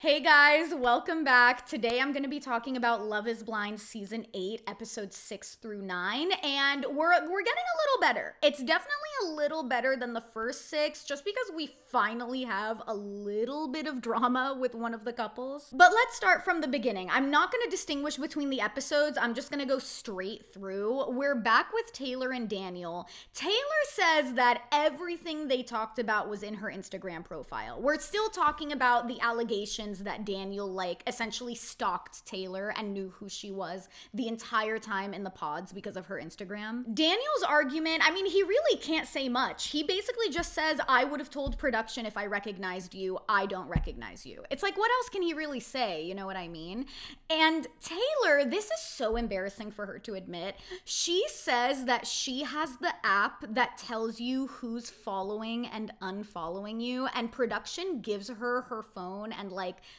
Hey guys, welcome back. Today I'm going to be talking about Love is Blind season 8, episodes 6 through 9, and we're getting a little better. It's definitely a little better than the first 6 just because we finally have a little bit of drama with one of the couples. But let's start from the beginning. I'm not going to distinguish between the episodes. I'm just going to go straight through. We're back with Taylor and Daniel. Taylor says that everything they talked about was in her Instagram profile. We're still talking about the allegations that Daniel essentially stalked Taylor and knew who she was the entire time in the pods because of her Instagram. Daniel's argument, I mean, he really can't say much. He basically just says, I would have told production if I recognized you. I don't recognize you. It's like, what else can he really say? You know what I mean? And Taylor, this is so embarrassing for her to admit. She says that she has the app that tells you who's following and unfollowing you, and production gives her her phone and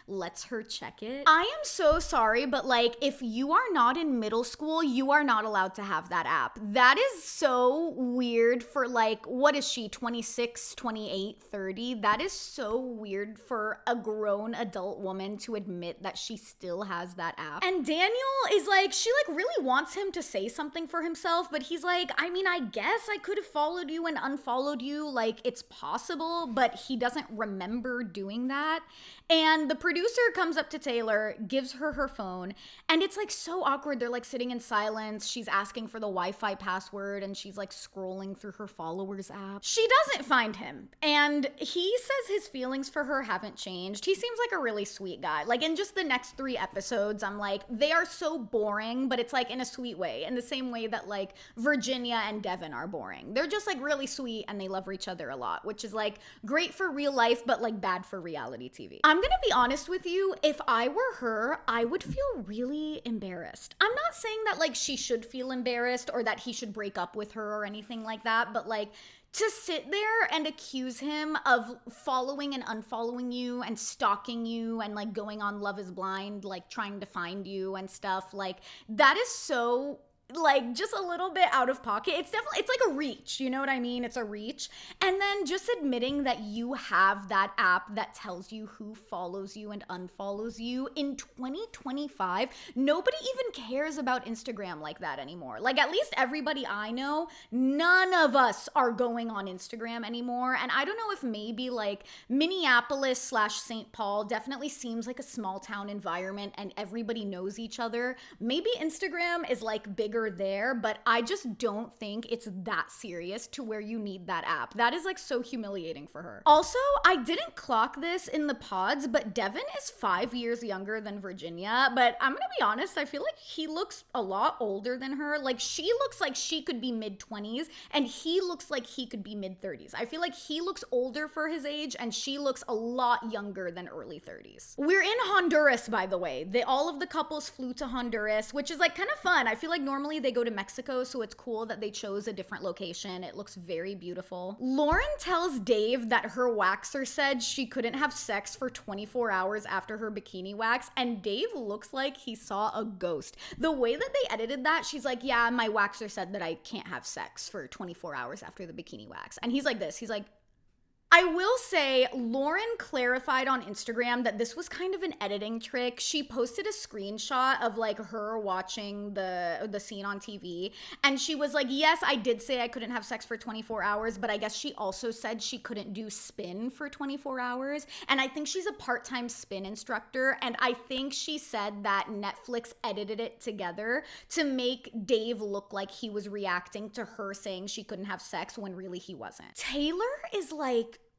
lets her check it. I am so sorry, but if you are not in middle school, you are not allowed to have that app. That is so weird for what is she, 26, 28, 30? That is so weird for a grown adult woman to admit that she still has that app. And Daniel is she really wants him to say something for himself, but he's like, I mean, I guess I could have followed you and unfollowed you. It's possible, but he doesn't remember doing that. And the producer comes up to Taylor, gives her her phone, and it's so awkward. They're sitting in silence. She's asking for the Wi-Fi password, and she's scrolling through her followers app. She doesn't find him, and he says his feelings for her haven't changed. He seems like a really sweet guy. In just the next 3 episodes, I'm they are so boring, but it's in a sweet way, in the same way that Virginia and Devin are boring. They're just really sweet, and they love each other a lot, which is great for real life, but bad for reality TV. I'm gonna be honest with you, if I were her, I would feel really embarrassed. I'm not saying that she should feel embarrassed or that he should break up with her or anything like that, but to sit there and accuse him of following and unfollowing you and stalking you and going on Love is Blind, trying to find you and stuff, that is so just a little bit out of pocket. It's a reach, you know what I mean? It's a reach. And then just admitting that you have that app that tells you who follows you and unfollows you in 2025, nobody even cares about Instagram like that anymore. At least everybody I know, none of us are going on Instagram anymore. And I don't know if maybe Minneapolis / St. Paul definitely seems like a small town environment and everybody knows each other. Maybe Instagram is bigger there, but I just don't think it's that serious to where you need that app. That is so humiliating for her. Also, I didn't clock this in the pods, but Devin is 5 years younger than Virginia, but I'm gonna be honest, I feel he looks a lot older than her. She looks like she could be mid-20s and he looks like he could be mid-30s. I feel he looks older for his age and she looks a lot younger than early 30s. We're in Honduras, by the way. All of the couples flew to Honduras, which is kind of fun. I feel normally they go to Mexico, so it's cool that they chose a different location. It looks very beautiful. Lauren tells Dave that her waxer said she couldn't have sex for 24 hours after her bikini wax, and Dave looks like he saw a ghost. The way that they edited that, she's like, yeah, my waxer said that I can't have sex for 24 hours after the bikini wax. And he's like this, he's like, I will say, Lauren clarified on Instagram that this was kind of an editing trick. She posted a screenshot of her watching the scene on TV, and she was like, yes, I did say I couldn't have sex for 24 hours, but I guess she also said she couldn't do spin for 24 hours. And I think she's a part-time spin instructor, and I think she said that Netflix edited it together to make Dave look like he was reacting to her saying she couldn't have sex when really he wasn't. Taylor is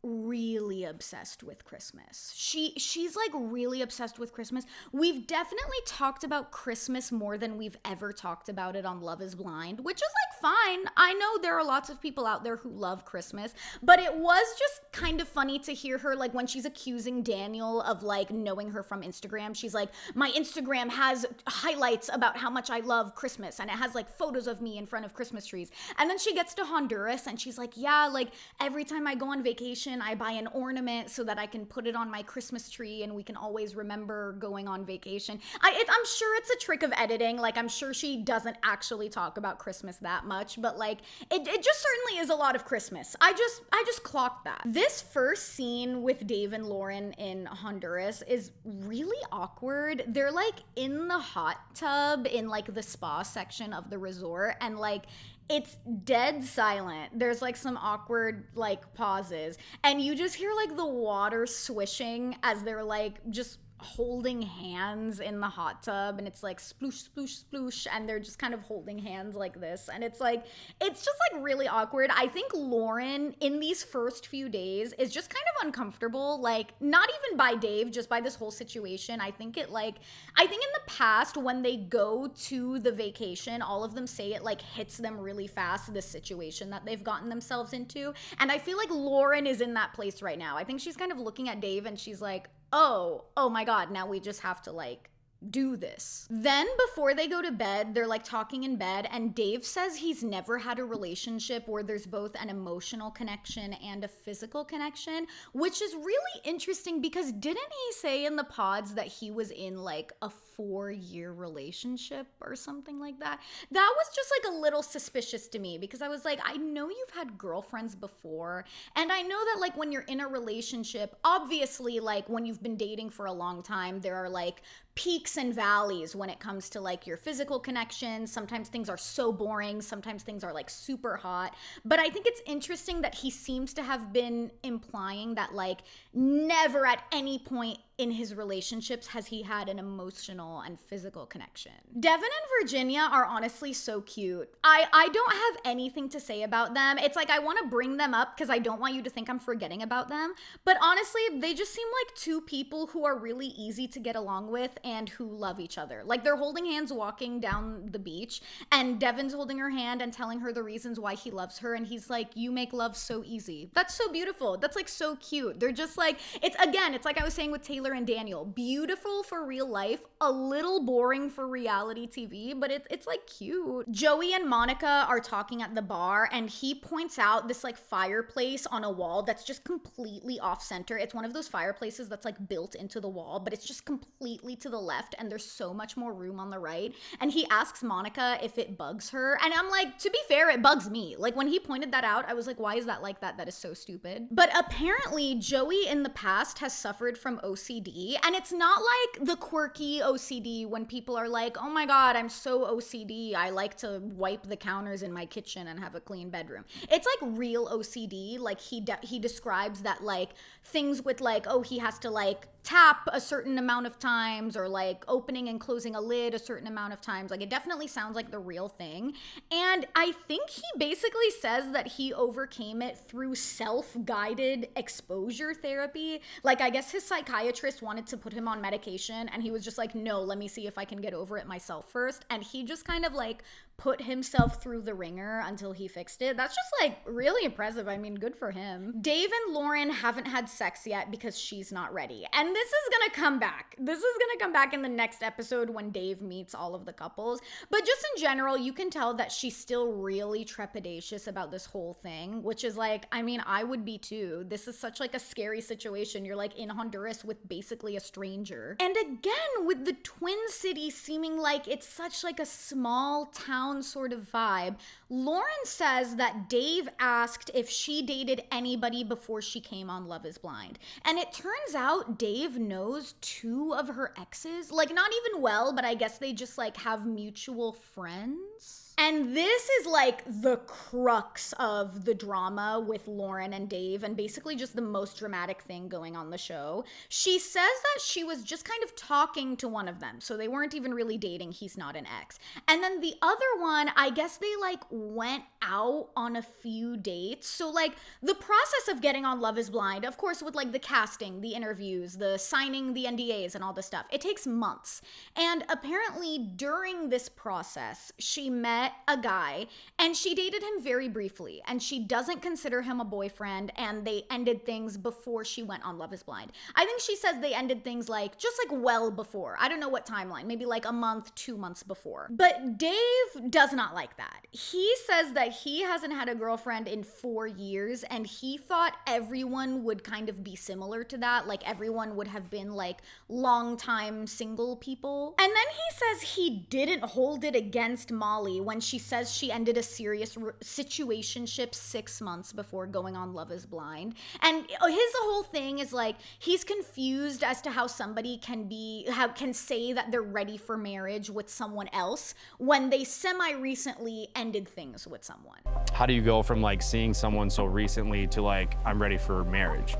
really obsessed with Christmas. She's really obsessed with Christmas. We've definitely talked about Christmas more than we've ever talked about it on Love is Blind, which is fine. I know there are lots of people out there who love Christmas, but it was just kind of funny to hear her when she's accusing Daniel of knowing her from Instagram. She's like, my Instagram has highlights about how much I love Christmas and it has photos of me in front of Christmas trees. And then she gets to Honduras and she's like, yeah, every time I go on vacation vacation, I buy an ornament so that I can put it on my Christmas tree and we can always remember going on vacation. I'm sure it's a trick of editing. Like, I'm sure she doesn't actually talk about Christmas that much, but like, it just certainly is a lot of Christmas. I just clocked that. This first scene with Dave and Lauren in Honduras is really awkward. They're like in the hot tub in like the spa section of the resort, and like it's dead silent. There's like some awkward like pauses, and you just hear like the water swishing as they're like just holding hands in the hot tub, and it's like sploosh sploosh sploosh, and they're just kind of holding hands like this, and it's just like really awkward. I think Lauren in these first few days is just kind of uncomfortable, like not even by Dave, just by this whole situation. I think in the past when they go to the vacation, all of them say it like hits them really fast, this situation that they've gotten themselves into, and I feel like Lauren is in that place right now. I think she's kind of looking at Dave and she's like, oh my God, now we just have to like do this. Then before they go to bed, they're like talking in bed, and Dave says he's never had a relationship where there's both an emotional connection and a physical connection, which is really interesting because didn't he say in the pods that he was in like a 4-year relationship or something like that? That was just like a little suspicious to me, because I was like, I know you've had girlfriends before, and I know that like when you're in a relationship, obviously like when you've been dating for a long time, there are like peaks and valleys when it comes to like your physical connection. Sometimes things are so boring, sometimes things are like super hot. But I think it's interesting that he seems to have been implying that like never at any point in his relationships has he had an emotional and physical connection. Devin and Virginia are honestly so cute. I don't have anything to say about them. It's like I want to bring them up because I don't want you to think I'm forgetting about them. But honestly, they just seem like two people who are really easy to get along with and who love each other. Like they're holding hands walking down the beach, and Devin's holding her hand and telling her the reasons why he loves her, and he's like, you make love so easy. That's so beautiful. That's like so cute. They're just like, it's like I was saying with Taylor and Daniel, beautiful for real life, a little boring for reality TV, but it's like cute. Joey and Monica are talking at the bar, and he points out this like fireplace on a wall that's just completely off center. It's one of those fireplaces that's like built into the wall, but it's just completely to the left, and there's so much more room on the right. And he asks Monica if it bugs her, and I'm like, to be fair, it bugs me. Like when he pointed that out, I was like, why is that like that? That is so stupid. But apparently Joey in the past has suffered from OCD, and it's not like the quirky OCD when people are like, oh my God, I'm so OCD, I like to wipe the counters in my kitchen and have a clean bedroom. It's like real OCD. Like he describes that like things with like, oh, he has to like tap a certain amount of times, or like opening and closing a lid a certain amount of times. Like it definitely sounds like the real thing. And I think he basically says that he overcame it through self-guided exposure therapy. Like I guess his psychiatrist wanted to put him on medication, and he was just like, no, let me see if I can get over it myself first. And he just kind of like put himself through the ringer until he fixed it. That's just like really impressive. I mean, good for him. Dave and Lauren haven't had sex yet because she's not ready. And this is gonna come back. This is gonna come back in the next episode when Dave meets all of the couples. But just in general, you can tell that she's still really trepidatious about this whole thing, which is like, I mean, I would be too. This is such like a scary situation. You're like in Honduras with basically a stranger. And again, with the Twin Cities seeming like it's such like a small town sort of vibe, Lauren says that Dave asked if she dated anybody before she came on Love is Blind. And it turns out Dave knows 2 of her exes. Like not even well, but I guess they just like have mutual friends. And this is like the crux of the drama with Lauren and Dave, and basically just the most dramatic thing going on the show. She says that she was just kind of talking to one of them, so they weren't even really dating. He's not an ex. And then the other one, I guess they like went out on a few dates. So like the process of getting on Love is Blind, of course, with like the casting, the interviews, the signing the NDAs and all this stuff, it takes months. And apparently during this process, she met a guy and she dated him very briefly, and she doesn't consider him a boyfriend, and they ended things before she went on Love is Blind. I think she says they ended things like just like well before. I don't know what timeline, maybe like a month, 2 months before. But Dave does not like that. He he says that he hasn't had a girlfriend in 4 years, and he thought everyone would kind of be similar to that. Like everyone would have been like long-time single people. And then he says he didn't hold it against Molly when she says she ended a serious situationship 6 months before going on Love is Blind. And his whole thing is like he's confused as to how somebody can say that they're ready for marriage with someone else when they semi-recently ended things with someone. How do you go from like seeing someone so recently to like, I'm ready for marriage?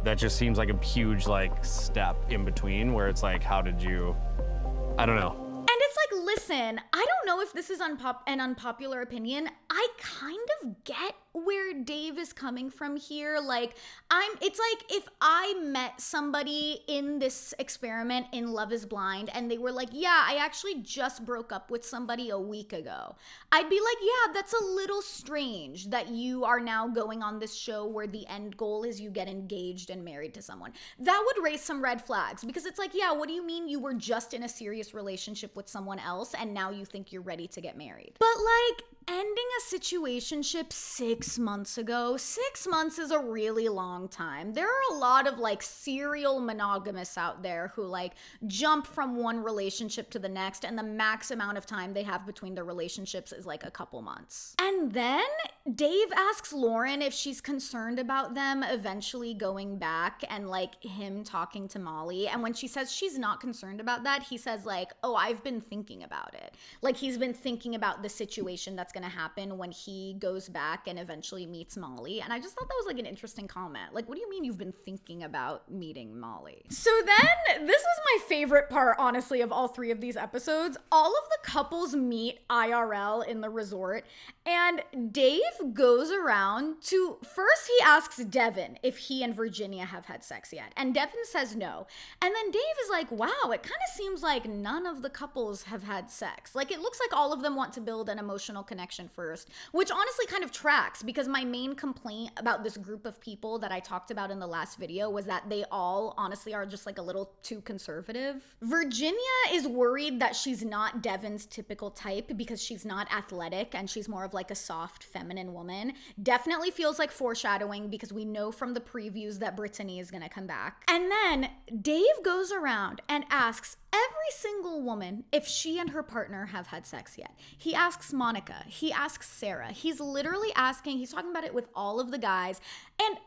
That just seems like a huge like step in between where it's like, how did you, I don't know. And it's like, listen, I don't know if this is an unpopular opinion. I kind of get where Dave is coming from here. Like, it's like if I met somebody in this experiment in Love is Blind and they were like, yeah, I actually just broke up with somebody a week ago. I'd be like, yeah, that's a little strange that you are now going on this show where the end goal is you get engaged and married to someone. That would raise some red flags because it's like, yeah, what do you mean you were just in a serious relationship with someone else and now you think you're ready to get married? But like, ending a situationship 6 months ago, 6 months is a really long time. There are a lot of like serial monogamists out there who like jump from one relationship to the next, and the max amount of time they have between their relationships is like a couple months. And then Dave asks Lauren if she's concerned about them eventually going back and like him talking to Molly. And when she says she's not concerned about that, he says like, oh, I've been thinking about it. Like he's been thinking about the situation that's going to happen when he goes back and eventually meets Molly. And I just thought that was like an interesting comment. Like, what do you mean you've been thinking about meeting Molly? So then this was my favorite part, honestly, of all 3 of these episodes. All of the couples meet IRL in the resort, and Dave goes around to, first he asks Devin if he and Virginia have had sex yet. And Devin says no. And then Dave is like, wow, it kind of seems like none of the couples have had sex. Like, it looks like all of them want to build an emotional connection first, which honestly kind of tracks because my main complaint about this group of people that I talked about in the last video was that they all honestly are just like a little too conservative. Virginia is worried that she's not Devin's typical type because she's not athletic and she's more of like a soft feminine woman. Definitely feels like foreshadowing because we know from the previews that Brittany is gonna come back. And then Dave goes around and asks every single woman if she and her partner have had sex yet. He asks Monica, he asks Sarah. He's literally asking, he's talking about it with all of the guys. And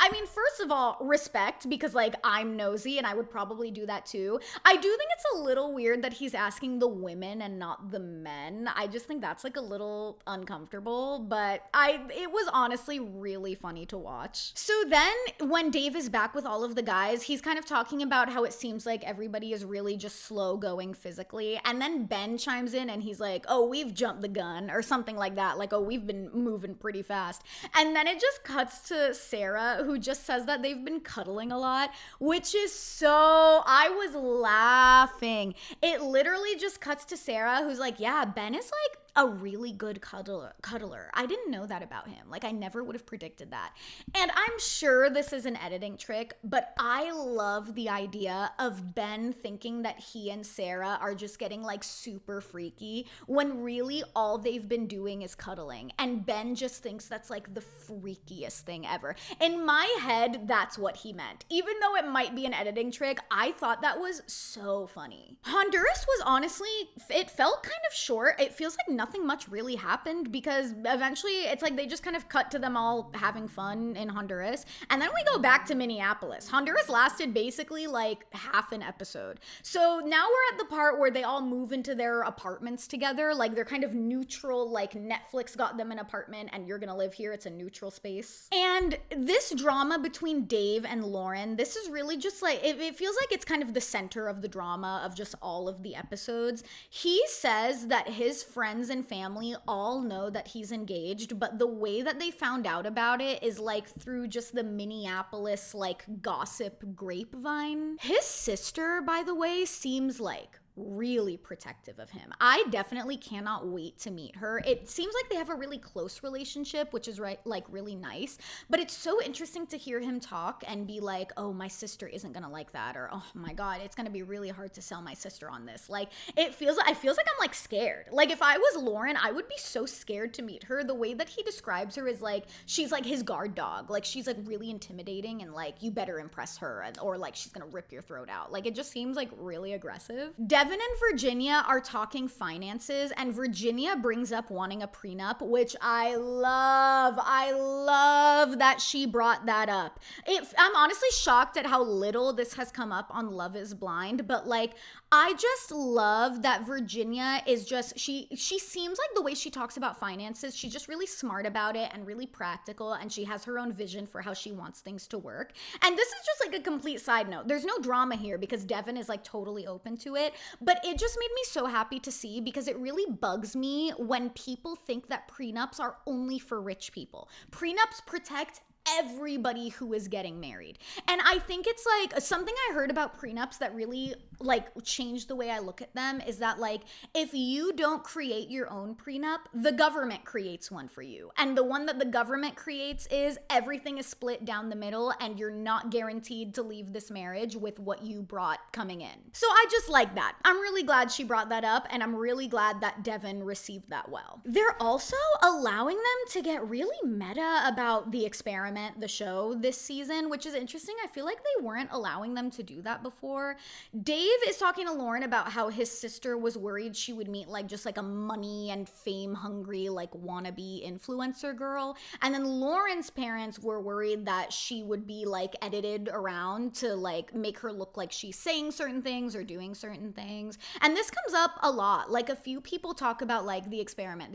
I mean, first of all, respect, because like I'm nosy and I would probably do that too. I do think it's a little weird that he's asking the women and not the men. I just think that's like a little uncomfortable, but it was honestly really funny to watch. So then when Dave is back with all of the guys, he's kind of talking about how it seems like everybody is really just slow going physically. And then Ben chimes in and he's like, oh, we've jumped the gun or something like that. Like, oh, we've been moving pretty fast. And then it just cuts to Sarah, who just says that they've been cuddling a lot, which is so, I was laughing. It literally just cuts to Sarah, who's like, yeah, Ben is like a really good cuddler. I didn't know that about him. Like, I never would have predicted that. And I'm sure this is an editing trick, but I love the idea of Ben thinking that he and Sarah are just getting like super freaky when really all they've been doing is cuddling. And Ben just thinks that's like the freakiest thing ever. In my head, that's what he meant. Even though it might be an editing trick, I thought that was so funny. Honduras was honestly, it felt kind of short. It feels like nothing much really happened because eventually it's like they just kind of cut to them all having fun in Honduras. And then we go back to Minneapolis. Honduras lasted basically like half an episode. So now we're at the part where they all move into their apartments together. Like they're kind of neutral, like Netflix got them an apartment and you're gonna live here. It's a neutral space. And this drama between Dave and Lauren, this is really just like, it feels like it's kind of the center of the drama of just all of the episodes. He says that his friends and family all know that he's engaged, but the way that they found out about it is like through just the Minneapolis like gossip grapevine. His sister, by the way, seems like really protective of him. I definitely cannot wait to meet her. It seems like they have a really close relationship, which is like really nice, but it's so interesting to hear him talk and be like, oh, my sister isn't gonna like that, or oh my god, it's gonna be really hard to sell my sister on this. Like, I feels like I'm like scared. Like, if I was Lauren, I would be so scared to meet her. The way that he describes her is like she's like his guard dog. Like, she's like really intimidating, and like you better impress her, or like she's gonna rip your throat out. Like, it just seems like really aggressive. Devin and Virginia are talking finances, and Virginia brings up wanting a prenup, which I love. I love that she brought that up. I'm honestly shocked at how little this has come up on Love is Blind, but like, I just love that Virginia is just, she seems like the way she talks about finances, she's just really smart about it and really practical, and she has her own vision for how she wants things to work. And this is just like a complete side note. There's no drama here because Devin is like totally open to it, but it just made me so happy to see, because it really bugs me when people think that prenups are only for rich people. Prenups protect everybody who is getting married. And I think it's like something I heard about prenups that really like changed the way I look at them is that like, if you don't create your own prenup, the government creates one for you. And the one that the government creates is everything is split down the middle, and you're not guaranteed to leave this marriage with what you brought coming in. So I just like that. I'm really glad she brought that up, and I'm really glad that Devin received that well. They're also allowing them to get really meta about The Experiment, the show, this season, which is interesting. I feel like they weren't allowing them to do that before. Dave is talking to Lauren about how his sister was worried she would meet like just like a money and fame hungry like wannabe influencer girl, and then Lauren's parents were worried that she would be like edited around to like make her look like she's saying certain things or doing certain things. And this comes up a lot. Like, a few people talk about like the experiment,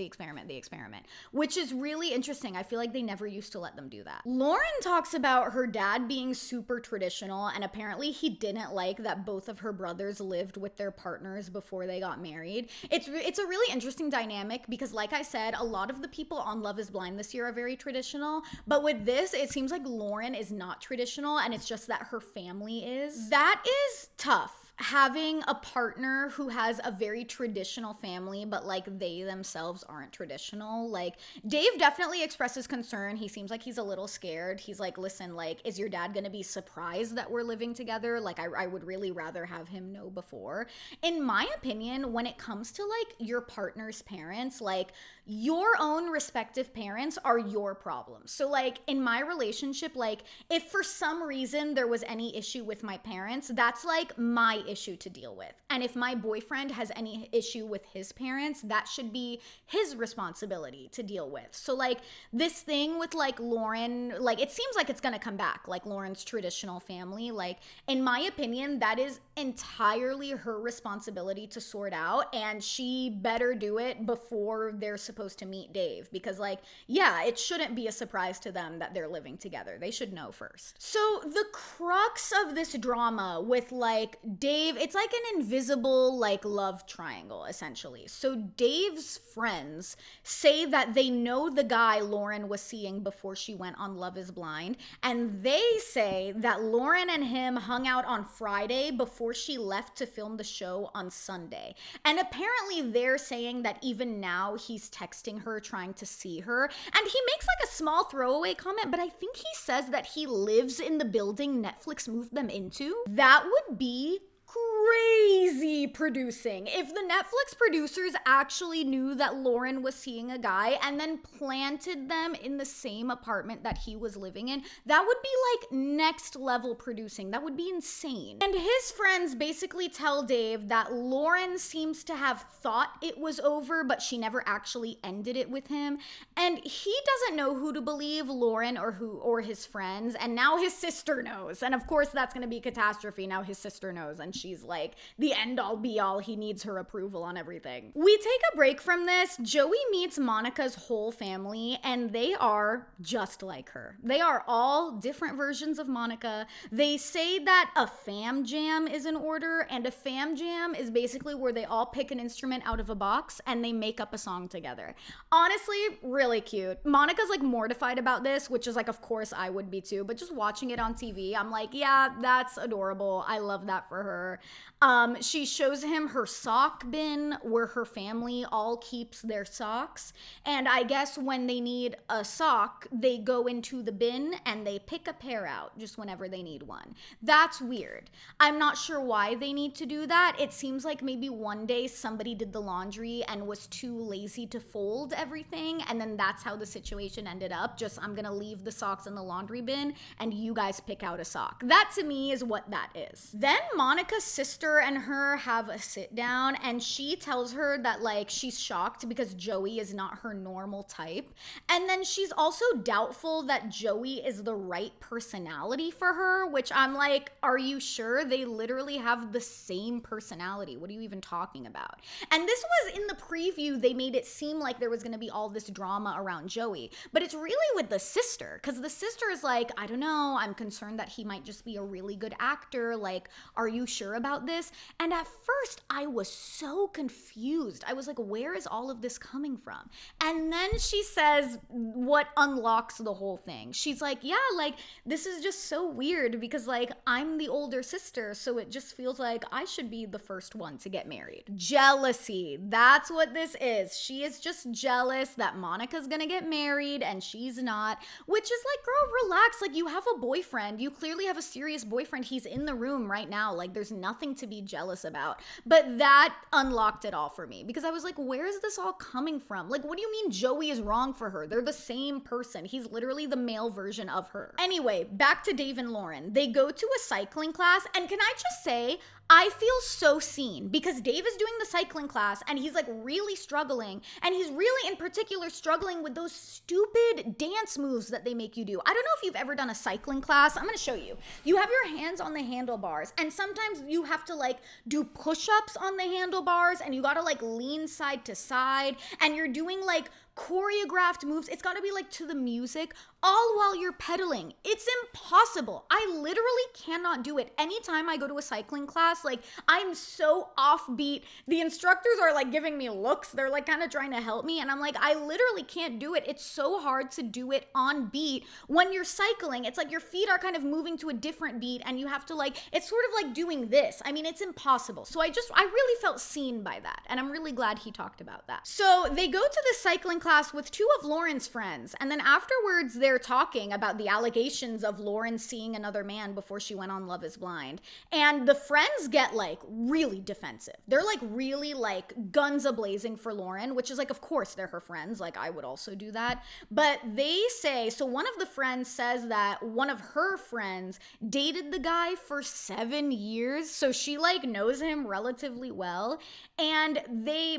which is really interesting. I feel like they never used to let them do that. Lauren talks about her dad being super traditional, and apparently he didn't like that both of her brothers lived with their partners before they got married. It's a really interesting dynamic because, like I said, a lot of the people on Love is Blind this year are very traditional, but with this, it seems like Lauren is not traditional, and it's just that her family is. That is tough. Having a partner who has a very traditional family, but like they themselves aren't traditional. Like, Dave definitely expresses concern. He seems like he's a little scared. He's like, listen, like, is your dad gonna be surprised that we're living together? Like, I would really rather have him know before. In my opinion, when it comes to like your partner's parents, like, your own respective parents are your problem. So like, in my relationship, like, if for some reason there was any issue with my parents, that's like my issue to deal with. And if my boyfriend has any issue with his parents, that should be his responsibility to deal with. So like, this thing with like Lauren, like, it seems like it's gonna come back, like Lauren's traditional family. Like, in my opinion, that is entirely her responsibility to sort out, and she better do it before they're supposed to meet Dave, because like, yeah, it shouldn't be a surprise to them that they're living together. They should know first. So the crux of this drama with like Dave, it's like an invisible like love triangle essentially. So Dave's friends say that they know the guy Lauren was seeing before she went on Love is Blind, and they say that Lauren and him hung out on Friday before she left to film the show on Sunday. And apparently they're saying that even now he's texting her trying to see her, and he makes like a small throwaway comment, but I think he says that he lives in the building Netflix moved them into. That would be crazy producing. If the Netflix producers actually knew that Lauren was seeing a guy and then planted them in the same apartment that he was living in, that would be like next level producing. That would be insane. And his friends basically tell Dave that Lauren seems to have thought it was over, but she never actually ended it with him. And he doesn't know who to believe, Lauren or his friends. And now his sister knows. And of course that's gonna be catastrophe. Now his sister knows, and she's like the end all be all. He needs her approval on everything. We take a break from this. Joey meets Monica's whole family, and they are just like her. They are all different versions of Monica. They say that a fam jam is in order, and a fam jam is basically where they all pick an instrument out of a box and they make up a song together. Honestly, really cute. Monica's like mortified about this, which is like, of course I would be too, but just watching it on TV, I'm like, yeah, that's adorable. I love that for her. She shows him her sock bin where her family all keeps their socks. And I guess when they need a sock, they go into the bin and they pick a pair out just whenever they need one. That's weird. I'm not sure why they need to do that. It seems like maybe one day somebody did the laundry and was too lazy to fold everything, and then that's how the situation ended up. Just, I'm gonna leave the socks in the laundry bin and you guys pick out a sock. That to me is what that is. Then Monica's sister and her have a sit down, and she tells her that like she's shocked because Joey is not her normal type. And then she's also doubtful that Joey is the right personality for her, which I'm like, are you sure? They literally have the same personality. What are you even talking about? And this was in the preview, they made it seem like there was gonna be all this drama around Joey, but it's really with the sister, because the sister is like, I don't know, I'm concerned that he might just be a really good actor. Like, are you sure about this? And at first I was so confused. I was like, where is all of this coming from? And then she says what unlocks the whole thing. She's like, yeah, like this is just so weird because like I'm the older sister, so it just feels like I should be the first one to get married. Jealousy. That's what this is. She is just jealous that Monica's gonna get married and she's not, which is like, girl, relax. Like, you have a boyfriend. You clearly have a serious boyfriend. He's in the room right now. Like, there's nothing to be jealous about. But that unlocked it all for me because I was like, where is this all coming from? Like, what do you mean Joey is wrong for her? They're the same person. He's literally the male version of her. Anyway, back to Dave and Lauren. They go to a cycling class, and can I just say, I feel so seen because Dave is doing the cycling class and he's like really struggling, and he's really in particular struggling with those stupid dance moves that they make you do. I don't know if you've ever done a cycling class. I'm gonna show you. You have your hands on the handlebars, and sometimes you have to like do push-ups on the handlebars, and you gotta like lean side to side, and you're doing like choreographed moves. It's got to be like to the music, all while you're pedaling. It's impossible. I literally cannot do it. Anytime I go to a cycling class, like I'm so offbeat. The instructors are like giving me looks. They're like kind of trying to help me, and I'm like, I literally can't do it. It's so hard to do it on beat when you're cycling. It's like your feet are kind of moving to a different beat, and you have to like, it's sort of like doing this. I mean, it's impossible. So I really felt seen by that, and I'm really glad he talked about that. So they go to the cycling class with two of Lauren's friends, and then afterwards they're talking about the allegations of Lauren seeing another man before she went on Love is Blind, and the friends get like really defensive. They're like really like guns a-blazing for Lauren, which is like, of course they're her friends, like I would also do that. But they say, so one of the friends says that one of her friends dated the guy for 7 years, so she like knows him relatively well, and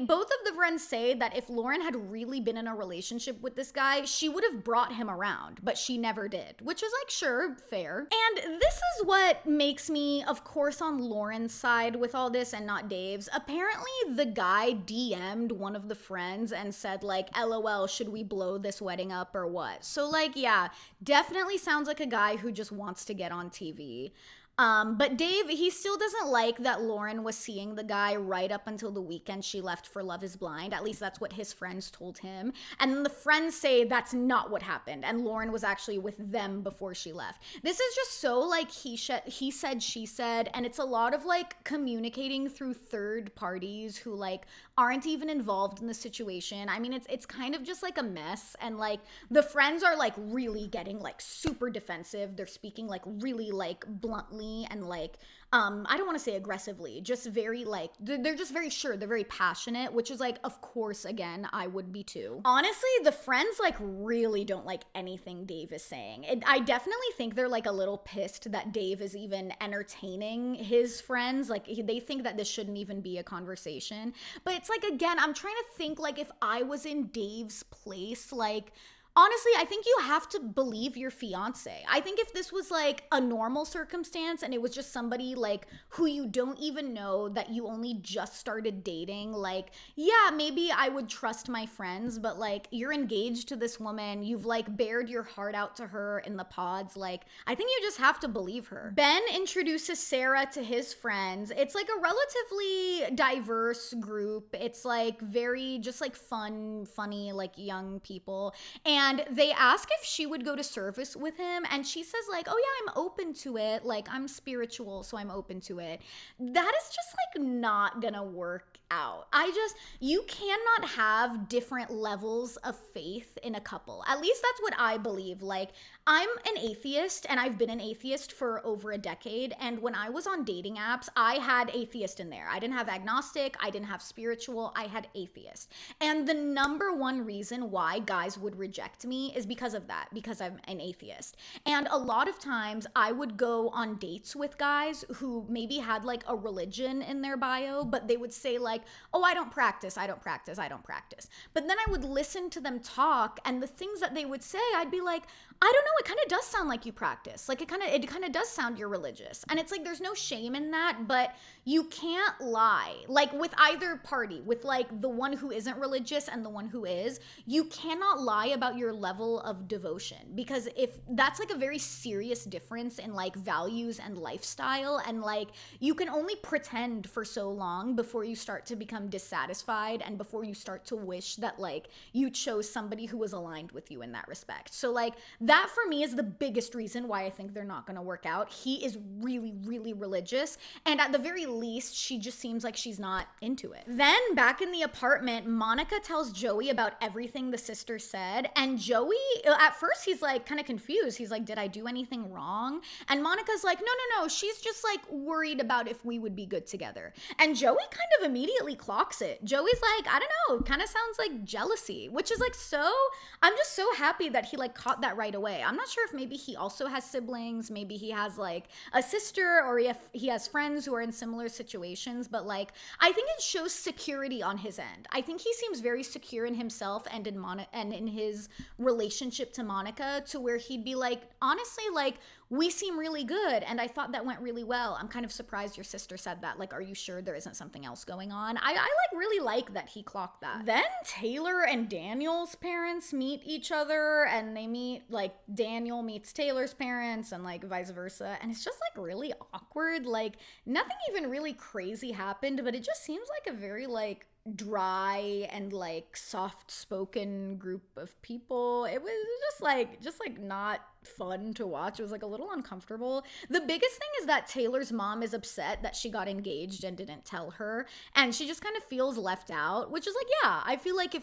both of the friends say that if Lauren had really been in a relationship with this guy, she would have brought him around, but she never did, which is like, sure, fair. And this is what makes me, of course, on Lauren's side with all this and not Dave's. Apparently the guy DM'd one of the friends and said like, LOL, should we blow this wedding up or what? So like, yeah, definitely sounds like a guy who just wants to get on TV. But Dave, he still doesn't like that Lauren was seeing the guy right up until the weekend she left for Love is Blind. At least that's what his friends told him. And then the friends say that's not what happened, and Lauren was actually with them before she left. This is just so like he said, she said, and it's a lot of like communicating through third parties who like aren't even involved in the situation. I mean, it's kind of just like a mess, and like the friends are like really getting like super defensive. They're speaking like really like bluntly and like I don't want to say aggressively, just very like they're just very sure, they're very passionate, which is like, of course, again, I would be too. Honestly, the friends like really don't like anything Dave is saying. I definitely think they're like a little pissed that Dave is even entertaining his friends. Like they think that this shouldn't even be a conversation. But it's like, again, I'm trying to think like if I was in Dave's place, like honestly, I think you have to believe your fiance. I think if this was like a normal circumstance and it was just somebody like who you don't even know, that you only just started dating, like, yeah, maybe I would trust my friends, but like you're engaged to this woman, you've like bared your heart out to her in the pods, like I think you just have to believe her. Ben introduces Sarah to his friends. It's like a relatively diverse group. It's like very just like fun, funny, like young people. And And they ask if she would go to service with him, and she says like, oh yeah, I'm open to it, like I'm spiritual, so I'm open to it. That is just like not gonna work out. You cannot have different levels of faith in a couple. At least that's what I believe. Like, I'm an atheist, and I've been an atheist for over a decade. And when I was on dating apps, I had atheist in there. I didn't have agnostic, I didn't have spiritual, I had atheist. And the number one reason why guys would reject me is because of that, because I'm an atheist. And a lot of times I would go on dates with guys who maybe had like a religion in their bio, but they would say like, oh, I don't practice. But then I would listen to them talk, and the things that they would say, I'd be like, I don't know, it kind of does sound like you practice. Like it kind of does sound you're religious. And it's like there's no shame in that, but you can't lie. Like with either party, with like the one who isn't religious and the one who is, you cannot lie about your level of devotion, because if that's like a very serious difference in like values and lifestyle, and like you can only pretend for so long before you start to become dissatisfied and before you start to wish that like you chose somebody who was aligned with you in that respect. So like that for me is the biggest reason why I think they're not gonna work out. He is really, really religious, and at the very least, she just seems like she's not into it. Then back in the apartment, Monica tells Joey about everything the sister said, and Joey, at first he's like kind of confused. He's like, did I do anything wrong? And Monica's like, no, she's just like worried about if we would be good together. And Joey kind of immediately clocks it. Joey's like, I don't know, kind of sounds like jealousy, which is like I'm just so happy that he like caught that right away. I'm not sure if maybe he also has siblings, maybe he has like a sister, or if he has friends who are in similar situations, but like I think it shows security on his end. I think he seems very secure in himself and in his relationship to Monica, to where he'd be like, honestly, like we seem really good, and I thought that went really well. I'm kind of surprised your sister said that. Like, are you sure there isn't something else going on? I like really like that he clocked that. Then Taylor and Daniel's parents meet each other, and they meet, like, Daniel meets Taylor's parents and like vice versa, and it's just like really awkward. Like nothing even really crazy happened, but it just seems like a very like dry and like soft-spoken group of people. It was just like not fun to watch. It was like a little uncomfortable. The biggest thing is that Taylor's mom is upset that she got engaged and didn't tell her, and she just kind of feels left out, which is like, yeah, I feel like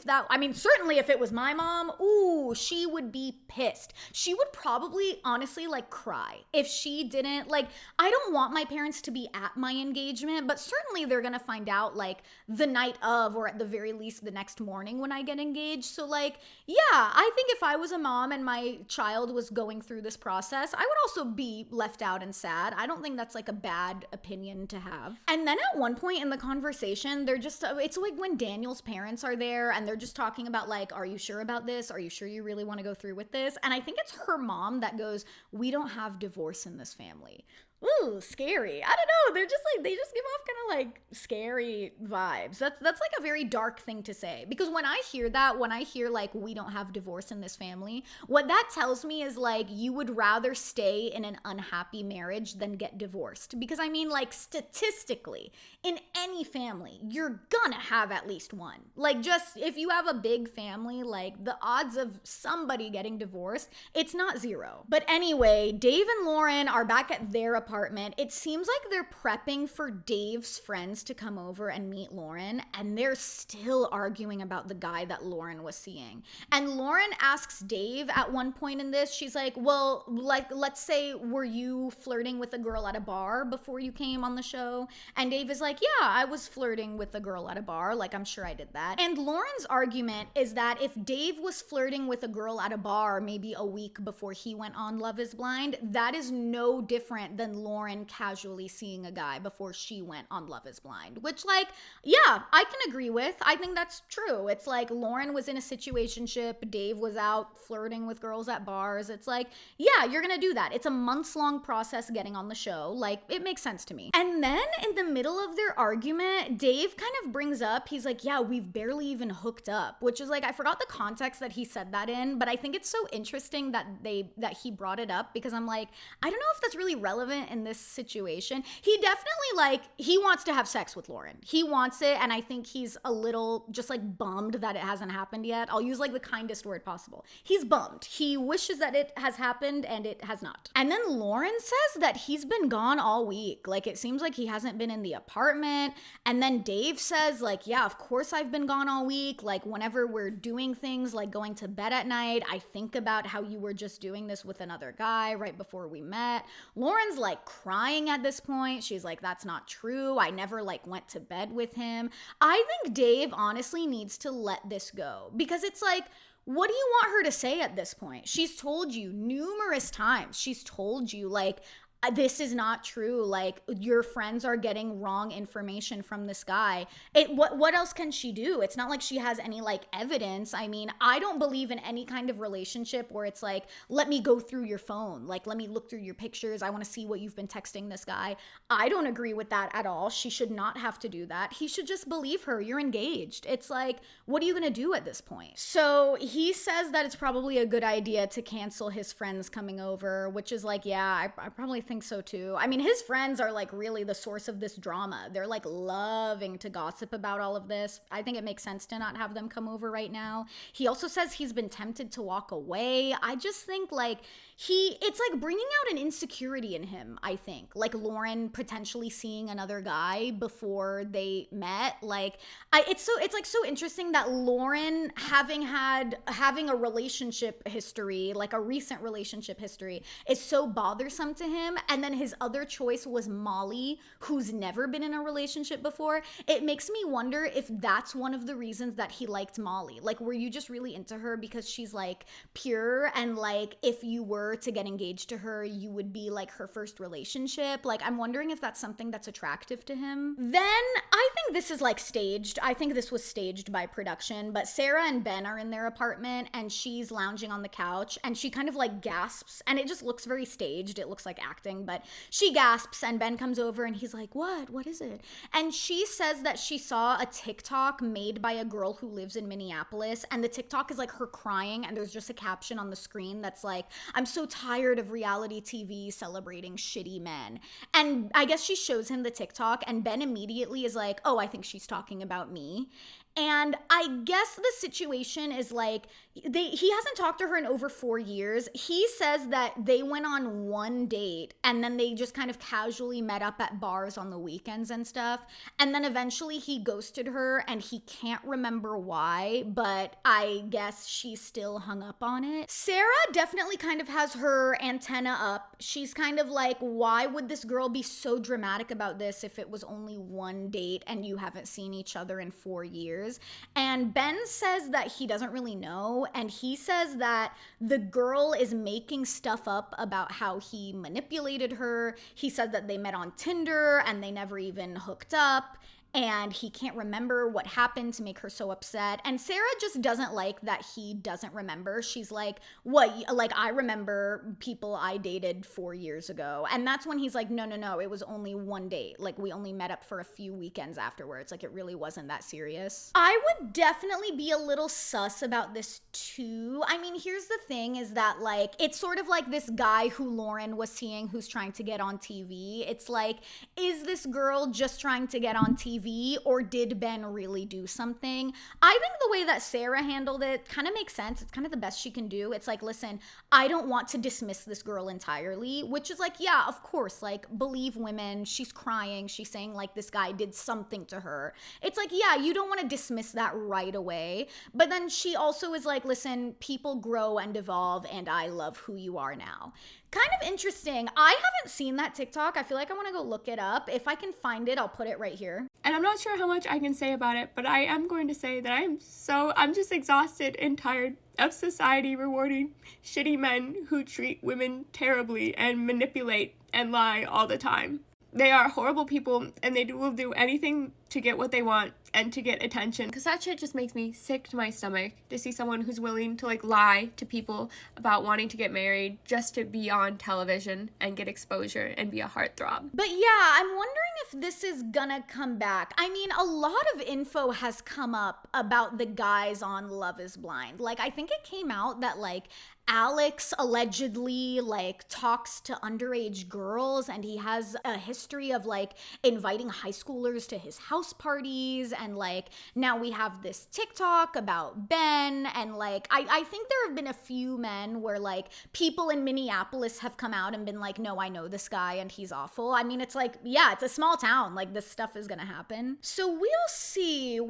certainly if it was my mom, ooh, she would be pissed. She would probably honestly like cry if she didn't. Like, I don't want my parents to be at my engagement, but certainly they're gonna find out like the night of, or at the very least the next morning when I get engaged. So like, yeah, I think if I was a mom and my child was going through this process, I would also be left out and sad. I don't think that's like a bad opinion to have. And then at one point in the conversation, it's like when Daniel's parents are there and they're just talking about like, are you sure about this? Are you sure you really want to go through with this? And I think it's her mom that goes, we don't have divorce in this family. Ooh, scary. I don't know. They just give off kind of like scary vibes. That's like a very dark thing to say, because when I hear like we don't have divorce in this family, what that tells me is like you would rather stay in an unhappy marriage than get divorced. Because I mean, like statistically, in any family, you're gonna have at least one. Like, just if you have a big family, like the odds of somebody getting divorced, it's not zero. But anyway, Dave and Lauren are back at their apartment. It seems like they're prepping for Dave's friends to come over and meet Lauren, and they're still arguing about the guy that Lauren was seeing. And Lauren asks Dave at one point in this, she's like, well, like, let's say, were you flirting with a girl at a bar before you came on the show? And Dave is like, yeah, I was flirting with a girl at a bar. Like, I'm sure I did that. And Lauren's argument is that if Dave was flirting with a girl at a bar maybe a week before he went on Love is Blind, that is no different than Lauren casually seeing a guy before she went on Love is Blind, which, like, yeah, I can agree with. I think that's true. It's like Lauren was in a situationship, Dave was out flirting with girls at bars. It's like, yeah, you're gonna do that. It's a months-long process getting on the show. Like, it makes sense to me. And then in the middle of their argument, Dave kind of brings up, he's like, yeah, we've barely even hooked up, which is like, I forgot the context that he said that in, but I think it's so interesting that he brought it up, because I'm like, I don't know if that's really relevant confident in this situation. He definitely, like, he wants to have sex with Lauren. He wants it, and I think he's a little just like bummed that it hasn't happened yet. I'll use like the kindest word possible. He's bummed. He wishes that it has happened, and it has not. And then Lauren says that he's been gone all week. Like, it seems like he hasn't been in the apartment. And then Dave says, like, yeah, of course I've been gone all week. Like, whenever we're doing things like going to bed at night, I think about how you were just doing this with another guy right before we met. Lauren's like crying at this point. She's like, that's not true. I never like went to bed with him. I think Dave honestly needs to let this go, because it's like, what do you want her to say at this point? She's told you numerous times. She's told you, like, this is not true. Like, your friends are getting wrong information from this guy. What else can she do? It's not like she has any like evidence. I mean, I don't believe in any kind of relationship where it's like, let me go through your phone. Like, let me look through your pictures. I want to see what you've been texting this guy. I don't agree with that at all. She should not have to do that. He should just believe her. You're engaged. It's like, what are you going to do at this point? So he says that it's probably a good idea to cancel his friends coming over, which is like, yeah, I probably think so too. I mean, his friends are like really the source of this drama. They're like loving to gossip about all of this. I think it makes sense to not have them come over right now. He also says he's been tempted to walk away. I just think like it's like bringing out an insecurity in him, I think. Like Lauren potentially seeing another guy before they met. Like it's like so interesting that Lauren having a relationship history, like a recent relationship history, is so bothersome to him. And then his other choice was Molly, who's never been in a relationship before. It makes me wonder if that's one of the reasons that he liked Molly. Like, were you just really into her because she's like pure, and like if you were to get engaged to her, you would be like her first relationship? Like, I'm wondering if that's something that's attractive to him. Then I think this is like staged. I think this was staged by production, but Sarah and Ben are in their apartment and she's lounging on the couch and she kind of like gasps, and it just looks very staged. It looks like acting, but she gasps and Ben comes over and he's like, what is it? And she says that she saw a TikTok made by a girl who lives in Minneapolis, and the TikTok is like her crying, and there's just a caption on the screen that's like, I'm so tired of reality TV celebrating shitty men. And I guess she shows him the TikTok, and Ben immediately is like, oh, I think she's talking about me. And I guess the situation is like, he hasn't talked to her in over 4 years. He says that they went on one date and then they just kind of casually met up at bars on the weekends and stuff. And then eventually he ghosted her and he can't remember why, but I guess she's still hung up on it. Sarah definitely kind of has her antenna up. She's kind of like, why would this girl be so dramatic about this if it was only one date and you haven't seen each other in 4 years? And Ben says that he doesn't really know, and he says that the girl is making stuff up about how he manipulated her. He said that they met on Tinder and they never even hooked up, and he can't remember what happened to make her so upset. And Sarah just doesn't like that he doesn't remember. She's like, what? Like, I remember people I dated 4 years ago. And that's when he's like, no, it was only one date. Like, we only met up for a few weekends afterwards. Like, it really wasn't that serious. I would definitely be a little sus about this too. I mean, here's the thing is that, like, it's sort of like this guy who Lauren was seeing who's trying to get on TV. It's like, is this girl just trying to get on TV? Or did Ben really do something? I think the way that Sarah handled it kind of makes sense. It's kind of the best she can do. It's like, listen, I don't want to dismiss this girl entirely, which is like, yeah, of course, like, believe women. She's crying. She's saying like this guy did something to her. It's like, yeah, you don't want to dismiss that right away. But then she also is like, listen, people grow and evolve, and I love who you are now. Kind of interesting. I haven't seen that TikTok. I feel like I want to go look it up. If I can find it, I'll put it right here. And I'm not sure how much I can say about it, but I am going to say that I'm just exhausted and tired of society rewarding shitty men who treat women terribly and manipulate and lie all the time. They are horrible people, and they will do anything to get what they want and to get attention. Because that shit just makes me sick to my stomach to see someone who's willing to like lie to people about wanting to get married just to be on television and get exposure and be a heartthrob. But yeah, I'm wondering if this is gonna come back. I mean, a lot of info has come up about the guys on Love is Blind. Like, I think it came out that like Alex allegedly like talks to underage girls, and he has a history of like inviting high schoolers to his house parties. And like now we have this TikTok about Ben, and like I think there have been a few men where like people in Minneapolis have come out and been like, no, I know this guy and he's awful. I mean, it's like, yeah, it's a small town, like this stuff is gonna happen. So we'll see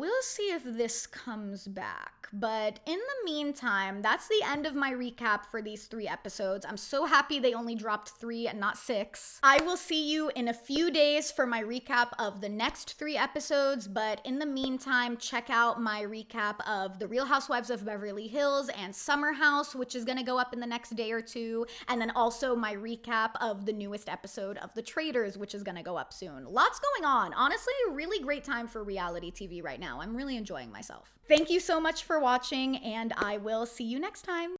if this comes back. But in the meantime, that's the end of my recap for these 3 episodes. I'm so happy they only dropped 3 and not 6. I will see you in a few days for my recap of the next 3 episodes, but in the meantime, check out my recap of The Real Housewives of Beverly Hills and Summer House, which is gonna go up in the next day or 2, and then also my recap of the newest episode of The Traitors, which is gonna go up soon. Lots going on. Honestly, a really great time for reality TV right now. I'm really enjoying myself. Thank you so much for watching, and I will see you next time.